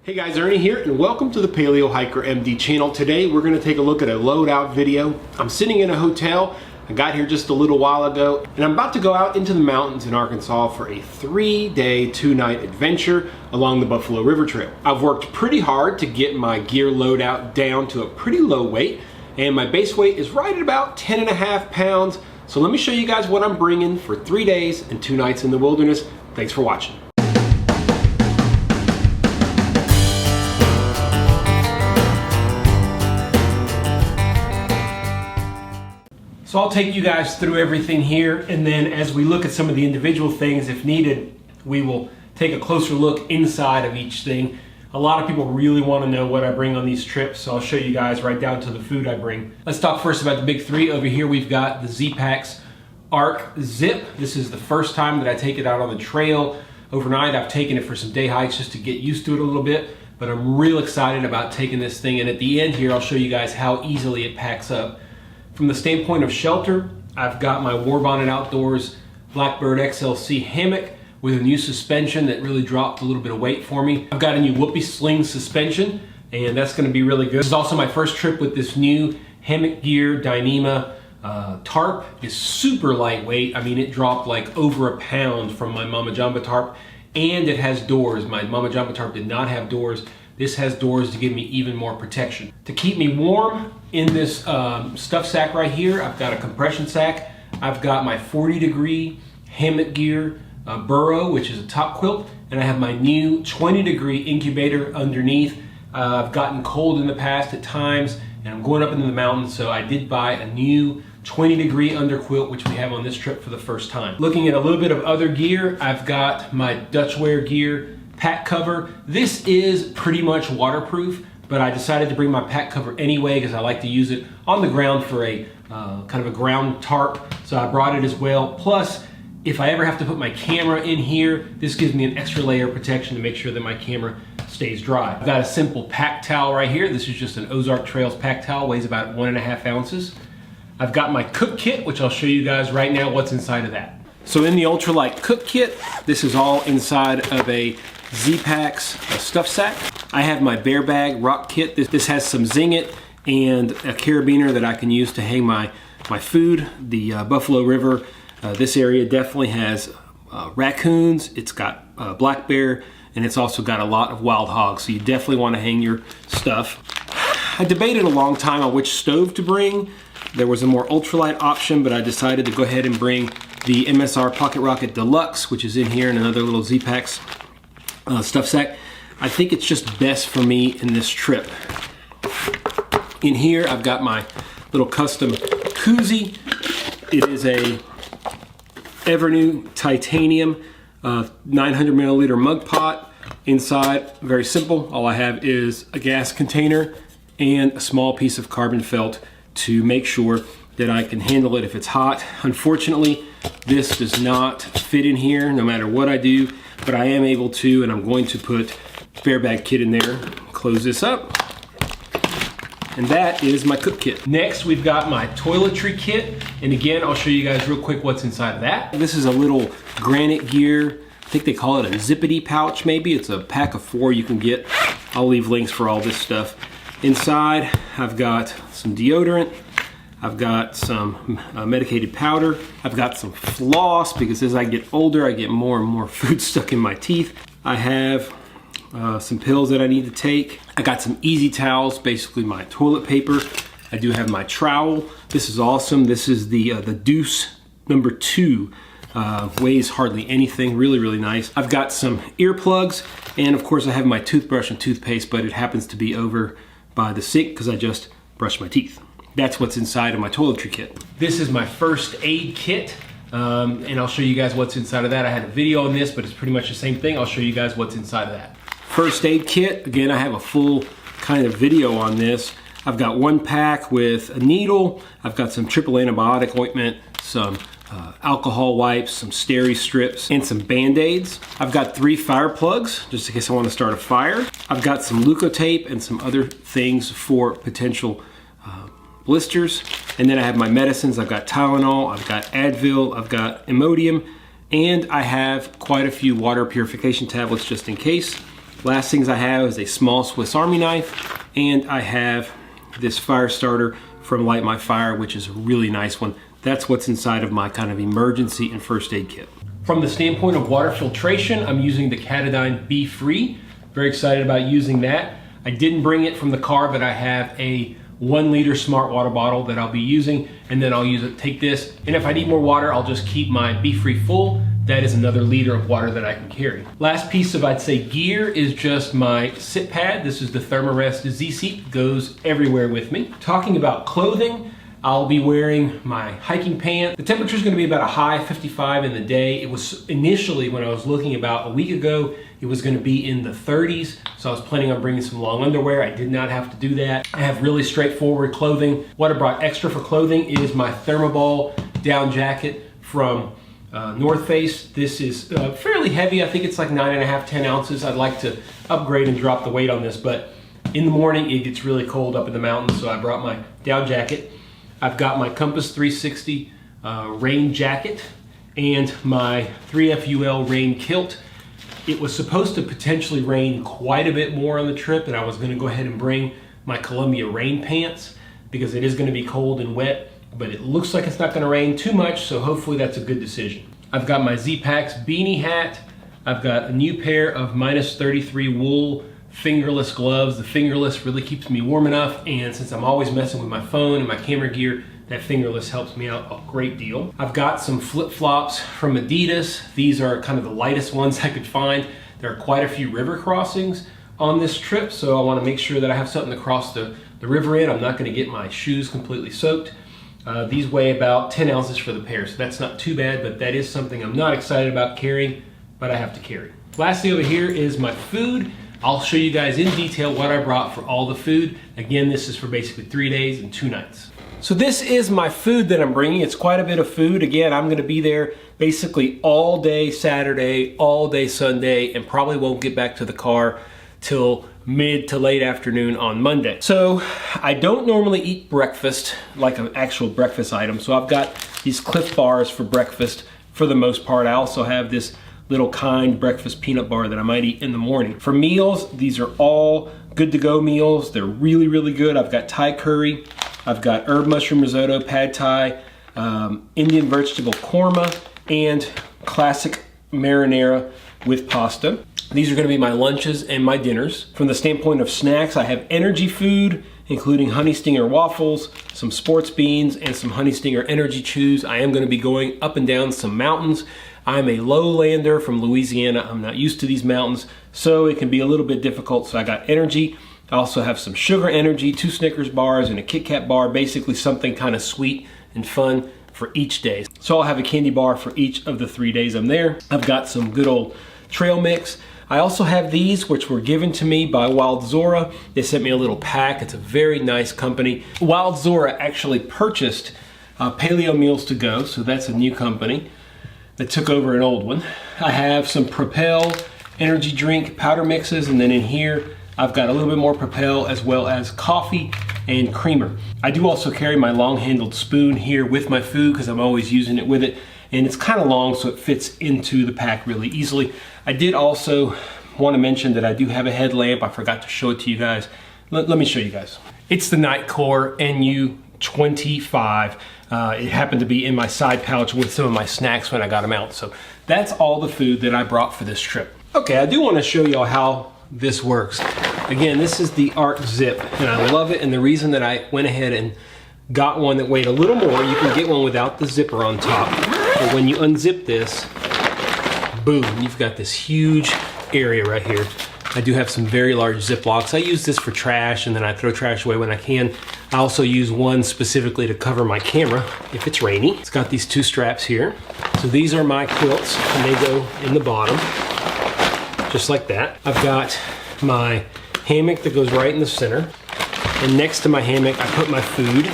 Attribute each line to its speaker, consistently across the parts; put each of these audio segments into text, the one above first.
Speaker 1: Hey guys, Ernie here and welcome to the Paleo Hiker MD channel. Today we're going to take a look at a loadout video. I'm sitting in a hotel. I got here just a little while ago and I'm about to go out into the mountains in Arkansas for a 3-day, 2-night adventure along the Buffalo River Trail. I've worked pretty hard to get my gear loadout down to a pretty low weight, and my base weight is right at about 10.5 pounds. So let me show you guys what I'm bringing for 3 days and 2 nights in the wilderness. Thanks for watching. So I'll take you guys through everything here, and then as we look at some of the individual things, if needed, we will take a closer look inside of each thing. A lot of people really want to know what I bring on these trips, so I'll show you guys right down to the food I bring. Let's talk first about the big three. Over here we've got the Z-Packs Arc Zip. This is the first time that I take it out on the trail overnight. I've taken it for some day hikes just to get used to it a little bit, but I'm real excited about taking this thing, and at the end here I'll show you guys how easily it packs up. From the standpoint of shelter, I've got my War Bonnet Outdoors Blackbird XLC hammock with a new suspension that really dropped a little bit of weight for me. I've got a new Whoopee Sling suspension, and that's going to be really good. This is also my first trip with this new Hammock Gear Dyneema tarp. It's super lightweight. I mean, it dropped like over 1 pound from my Mama Jamba tarp, and it has doors. My Mama Jamba tarp did not have doors. This has doors to give me even more protection. To keep me warm in this stuff sack right here, I've got a compression sack. I've got my 40-degree Hammock Gear burrow, which is a top quilt, and I have my new 20-degree incubator underneath. I've gotten cold in the past at times, and I'm going up into the mountains, so I did buy a new 20-degree underquilt, which we have on this trip for the first time. Looking at a little bit of other gear, I've got my Dutchwear Gear pack cover. This is pretty much waterproof, but I decided to bring my pack cover anyway because I like to use it on the ground for a kind of a ground tarp, so I brought it as well. Plus, if I ever have to put my camera in here, this gives me an extra layer of protection to make sure that my camera stays dry. I've got a simple pack towel right here. This is just an Ozark Trails pack towel, weighs about 1.5 ounces. I've got my cook kit, which I'll show you guys right now what's inside of that. So in the Ultralight cook kit, this is all inside of a Z-Packs stuff sack. I have my bear bag rock kit. This has some Zing It and a carabiner that I can use to hang my food. The Buffalo River, this area definitely has raccoons. It's got black bear, and it's also got a lot of wild hogs, so you definitely want to hang your stuff. I debated a long time on which stove to bring. There was a more ultralight option, but I decided to go ahead and bring the MSR Pocket Rocket Deluxe, which is in here in another little Z-Packs stuff sack. I think it's just best for me in this trip. In here, I've got my little custom koozie. It is a Evernew titanium 900 milliliter mug pot. Inside, very simple. All I have is a gas container and a small piece of carbon felt to make sure that I can handle it if it's hot. Unfortunately, this does not fit in here no matter what I do, but I am able to, and I'm going to put bear bag kit in there. Close this up, and that is my cook kit. Next, we've got my toiletry kit, and again, I'll show you guys real quick what's inside of that. This is a little Granite Gear, I think they call it a zippity pouch maybe. It's a pack of 4 you can get. I'll leave links for all this stuff. Inside, I've got some deodorant. I've got some medicated powder. I've got some floss because as I get older, I get more and more food stuck in my teeth. I have some pills that I need to take. I got some easy towels, basically my toilet paper. I do have my trowel. This is awesome. This is the Deuce number 2. Weighs hardly anything, really, really nice. I've got some earplugs, and of course I have my toothbrush and toothpaste, but it happens to be over by the sink because I just brushed my teeth. That's what's inside of my toiletry kit. This is my first aid kit, and I'll show you guys what's inside of that. I had a video on this, but it's pretty much the same thing. I'll show you guys what's inside of that. First aid kit, again, I have a full kind of video on this. I've got 1 pack with a needle. I've got some triple antibiotic ointment, some alcohol wipes, some steri strips, and some Band-Aids. I've got 3 fire plugs, just in case I want to start a fire. I've got some Leukotape and some other things for potential blisters. And then I have my medicines. I've got Tylenol, I've got Advil, I've got Imodium, and I have quite a few water purification tablets just in case. Last things I have is a small Swiss Army knife, and I have this fire starter from Light My Fire, which is a really nice one. That's what's inside of my kind of emergency and first aid kit. From the standpoint of water filtration, I'm using the Katadyn Be Free. Very excited about using that. I didn't bring it from the car, but I have a 1 liter smart water bottle that I'll be using, and then I'll use it, take this, and if I need more water, I'll just keep my Be Free full. That is another liter of water that I can carry. Last piece of, I'd say, gear is just my sit pad. This is the Thermarest Z-Seat, goes everywhere with me. Talking about clothing, I'll be wearing my hiking pants. The temperature is going to be about a high 55 in the day. It was initially, when I was looking about a week ago, it was going to be in the 30s. So I was planning on bringing some long underwear. I did not have to do that. I have really straightforward clothing. What I brought extra for clothing is my Thermoball down jacket from North Face. This is fairly heavy. I think it's like 9.5, 10 ounces. I'd like to upgrade and drop the weight on this, but in the morning it gets really cold up in the mountains, so I brought my down jacket. I've got my Compass 360 rain jacket and my 3FUL rain kilt. It was supposed to potentially rain quite a bit more on the trip, and I was going to go ahead and bring my Columbia rain pants because it is going to be cold and wet, but it looks like it's not going to rain too much, so hopefully that's a good decision. I've got my Z-Packs beanie hat. I've got a new pair of -33 wool fingerless gloves. The fingerless really keeps me warm enough, and since I'm always messing with my phone and my camera gear, that fingerless helps me out a great deal. I've got some flip-flops from Adidas. These are kind of the lightest ones I could find. There are quite a few river crossings on this trip, so I want to make sure that I have something to cross the river in. I'm not going to get my shoes completely soaked. These weigh about 10 ounces for the pair, so that's not too bad, but that is something I'm not excited about carrying, but I have to carry. Lastly over here is my food. I'll show you guys in detail what I brought for all the food. Again, this is for basically 3 days and 2 nights. So this is my food that I'm bringing. It's quite a bit of food. Again, I'm gonna be there basically all day Saturday, all day Sunday, and probably won't get back to the car till mid to late afternoon on Monday. So I don't normally eat breakfast, like an actual breakfast item. So I've got these Cliff Bars for breakfast for the most part. I also have this little Kind breakfast peanut bar that I might eat in the morning. For meals, these are all good to go meals. They're really, really good. I've got Thai curry. I've got herb mushroom risotto, pad Thai, Indian vegetable korma, and classic marinara with pasta. These are going to be my lunches and my dinners. From the standpoint of snacks, I have energy food, including Honey Stinger waffles, some sports beans, and some Honey Stinger energy chews. I am going to be going up and down some mountains. I'm a lowlander from Louisiana. I'm not used to these mountains, so it can be a little bit difficult. So I got energy. I also have some sugar energy, 2 Snickers bars, and a Kit Kat bar, basically something kind of sweet and fun for each day. So I'll have a candy bar for each of the 3 days I'm there. I've got some good old trail mix. I also have these, which were given to me by Wild Zora. They sent me a little pack. It's a very nice company. Wild Zora actually purchased Paleo Meals to Go, so that's a new company that took over an old one. I have some Propel energy drink powder mixes, and then in here I've got a little bit more Propel as well as coffee and creamer. I do also carry my long-handled spoon here with my food because I'm always using it with it, and it's kind of long so it fits into the pack really easily. I did also want to mention that I do have a headlamp. I forgot to show it to you guys. Let me show you guys. It's the Nightcore NU25. It happened to be in my side pouch with some of my snacks when I got them out. So that's all the food that I brought for this trip. Okay, I do want to show y'all how this works. Again, this is the Arc Zip, and I love it. And the reason that I went ahead and got one that weighed a little more, you can get one without the zipper on top. But when you unzip this, boom, you've got this huge area right here. I do have some very large Ziplocs. I use this for trash, and then I throw trash away when I can. I also use one specifically to cover my camera if it's rainy. It's got these 2 straps here. So these are my quilts, and they go in the bottom, just like that. I've got my hammock that goes right in the center. And next to my hammock, I put my food,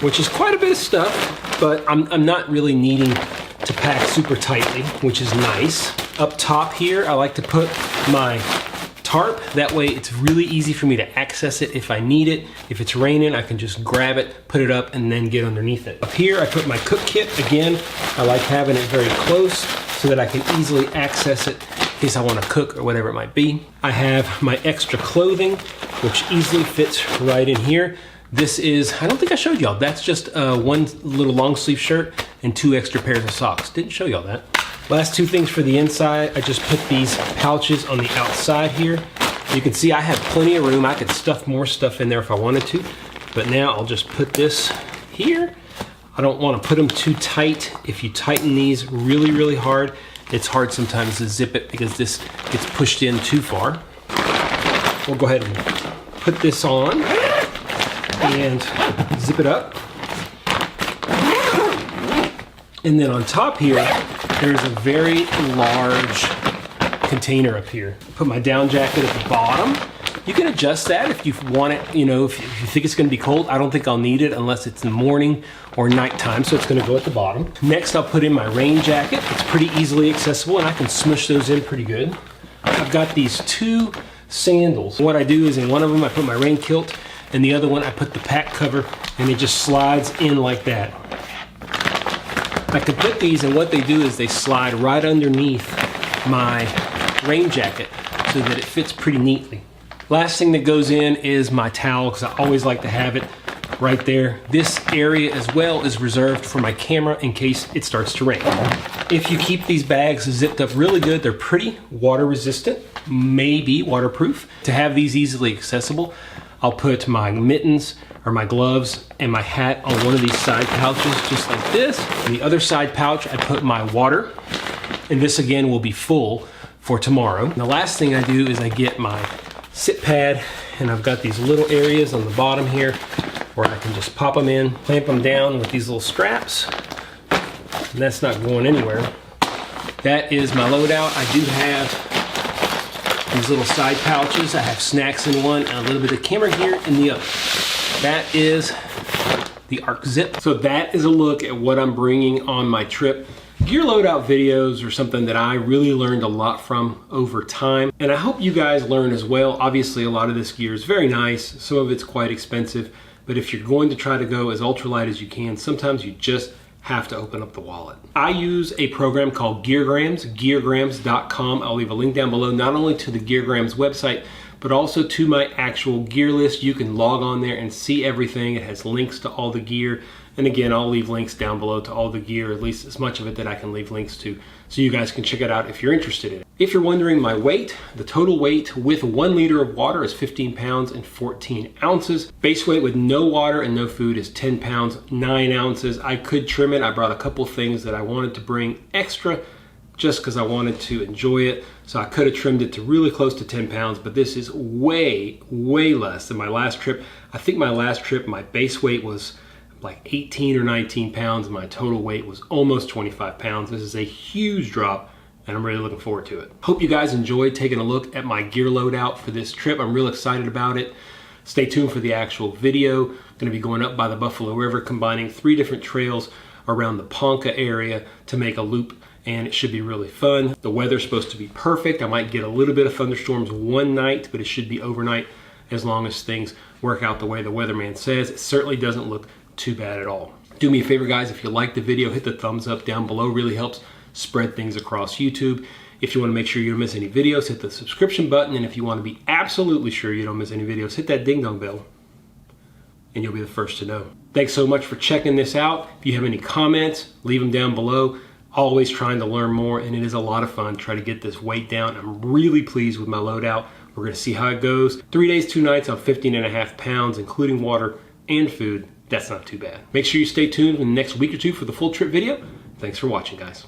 Speaker 1: which is quite a bit of stuff, but I'm not really needing to pack super tightly, which is nice. Up top here, I like to put my tarp. That way it's really easy for me to access it if I need it. If it's raining, I can just grab it, put it up, and then get underneath it. Up here, I put my cook kit. Again, I like having it very close so that I can easily access it case I want to cook or whatever it might be. I have my extra clothing, which easily fits right in here. This is, I don't think I showed y'all, that's just one little long sleeve shirt and 2 extra pairs of socks. Didn't show y'all that. Last 2 things for the inside, I just put these pouches on the outside here. You can see I have plenty of room. I could stuff more stuff in there if I wanted to, but now I'll just put this here. I don't want to put them too tight. If you tighten these really, really hard, it's hard sometimes to zip it because this gets pushed in too far. We'll go ahead and put this on and zip it up. And then on top here, there's a very large container up here. Put my down jacket at the bottom. You can adjust that if you want it, you know, if you think it's gonna be cold. I don't think I'll need it unless it's in the morning or nighttime, so it's gonna go at the bottom. Next, I'll put in my rain jacket. It's pretty easily accessible and I can smush those in pretty good. I've got these 2 sandals. What I do is in one of them, I put my rain kilt, and the other one, I put the pack cover, and it just slides in like that. I could put these, and what they do is they slide right underneath my rain jacket so that it fits pretty neatly. Last thing that goes in is my towel, because I always like to have it right there. This area as well is reserved for my camera in case it starts to rain. If you keep these bags zipped up really good, they're pretty water resistant, maybe waterproof. To have these easily accessible, I'll put my mittens or my gloves and my hat on one of these side pouches just like this. In the other side pouch, I put my water, and this again will be full for tomorrow. And the last thing I do is I get my sit pad, and I've got these little areas on the bottom here where I can just pop them in, clamp them down with these little straps, and that's not going anywhere. That is my loadout. I do have these little side pouches. I have snacks in one and a little bit of camera gear in the other. That is the Arc Zip. So that is a look at what I'm bringing on my trip. Gear loadout videos are something that I really learned a lot from over time, and I hope you guys learn as well. Obviously, a lot of this gear is very nice. Some of it's quite expensive, but if you're going to try to go as ultralight as you can, sometimes you just have to open up the wallet. I use a program called Geargrams, geargrams.com. I'll leave a link down below, not only to the Geargrams website, but also to my actual gear list. You can log on there and see everything. It has links to all the gear. And again, I'll leave links down below to all the gear, at least as much of it that I can leave links to, so you guys can check it out if you're interested in it. If you're wondering my weight, the total weight with 1 liter of water is 15 pounds and 14 ounces. Base weight with no water and no food is 10 pounds, 9 ounces. I could trim it. I brought a couple things that I wanted to bring extra just because I wanted to enjoy it. So I could have trimmed it to really close to 10 pounds, but this is way, way less than my last trip. I think my last trip, my base weight was like 18 or 19 pounds, and my total weight was almost 25 pounds. This is a huge drop, and I'm really looking forward to it. Hope you guys enjoyed taking a look at my gear loadout for this trip. I'm real excited about it. Stay tuned for the actual video. I'm gonna be going up by the Buffalo River, combining 3 different trails around the Ponca area to make a loop, and it should be really fun. The weather's supposed to be perfect. I might get a little bit of thunderstorms one night, but it should be overnight as long as things work out the way the weatherman says. It certainly doesn't look too bad at all. Do me a favor, guys, if you like the video, hit the thumbs up down below. Really helps spread things across YouTube. If you want to make sure you don't miss any videos, hit the subscription button, and if you want to be absolutely sure you don't miss any videos, hit that ding dong bell and you'll be the first to know. Thanks so much for checking this out. If you have any comments, leave them down below. Always trying to learn more, and it is a lot of fun to try to get this weight down. I'm really pleased with my loadout. We're going to see how it goes. 3 days, 2 nights on 15.5 pounds, including water and food. That's not too bad. Make sure you stay tuned in the next week or two for the full trip video. Thanks for watching, guys.